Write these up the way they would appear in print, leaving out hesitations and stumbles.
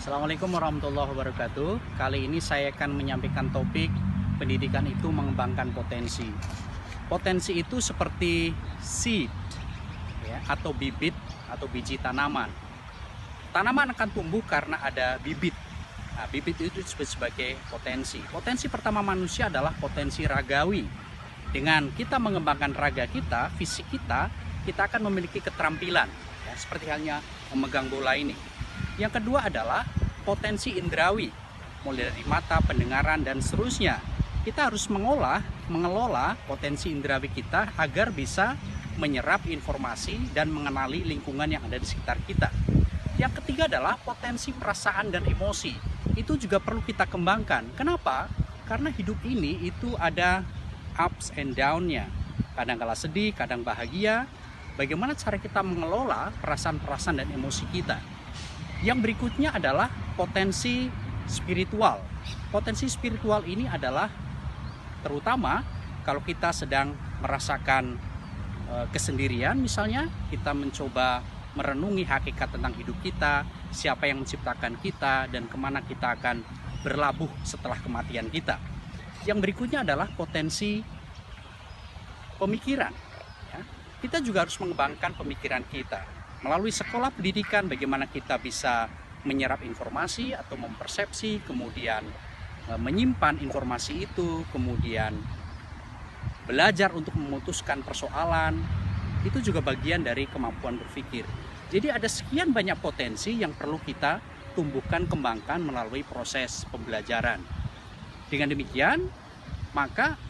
Assalamualaikum warahmatullahi wabarakatuh. Kali ini saya akan menyampaikan topik pendidikan itu mengembangkan potensi. Potensi itu seperti seed ya, atau bibit atau biji tanaman. Tanaman akan tumbuh karena ada bibit. Nah, bibit itu disebut sebagai potensi. Potensi pertama manusia adalah potensi ragawi. Dengan kita mengembangkan raga kita, fisik kita akan memiliki keterampilan ya, seperti halnya memegang bola ini. Yang kedua adalah potensi indrawi, mulai dari mata, pendengaran, dan seterusnya. Kita harus mengelola potensi indrawi kita agar bisa menyerap informasi dan mengenali lingkungan yang ada di sekitar kita. Yang ketiga adalah potensi perasaan dan emosi. Itu juga perlu kita kembangkan. Kenapa? Karena hidup ini itu ada ups and down-nya. Kadang kala sedih, kadang bahagia. Bagaimana cara kita mengelola perasaan-perasaan dan emosi kita? Yang berikutnya adalah potensi spiritual. Potensi spiritual ini adalah terutama kalau kita sedang merasakan kesendirian, misalnya kita mencoba merenungi hakikat tentang hidup kita, siapa yang menciptakan kita, dan kemana kita akan berlabuh setelah kematian kita. Yang berikutnya adalah potensi pemikiran. Ya. Kita juga harus mengembangkan pemikiran kita. Melalui sekolah pendidikan, bagaimana kita bisa menyerap informasi atau mempersepsi, kemudian menyimpan informasi itu, kemudian belajar untuk memutuskan persoalan, itu juga bagian dari kemampuan berpikir. Jadi ada sekian banyak potensi yang perlu kita tumbuhkan, kembangkan melalui proses pembelajaran. Dengan demikian, maka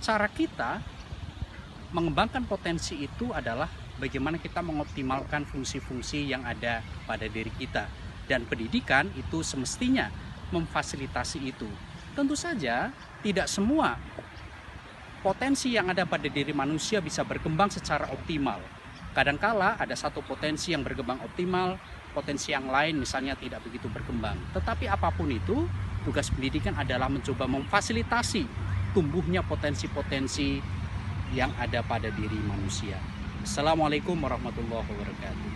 cara kita mengembangkan potensi itu adalah bagaimana kita mengoptimalkan fungsi-fungsi yang ada pada diri kita. Dan pendidikan itu semestinya memfasilitasi itu. Tentu saja tidak semua potensi yang ada pada diri manusia bisa berkembang secara optimal. Kadangkala ada satu potensi yang berkembang optimal, potensi yang lain misalnya tidak begitu berkembang. Tetapi apapun itu, tugas pendidikan adalah mencoba memfasilitasi tumbuhnya potensi-potensi yang ada pada diri manusia. Assalamualaikum warahmatullahi wabarakatuh.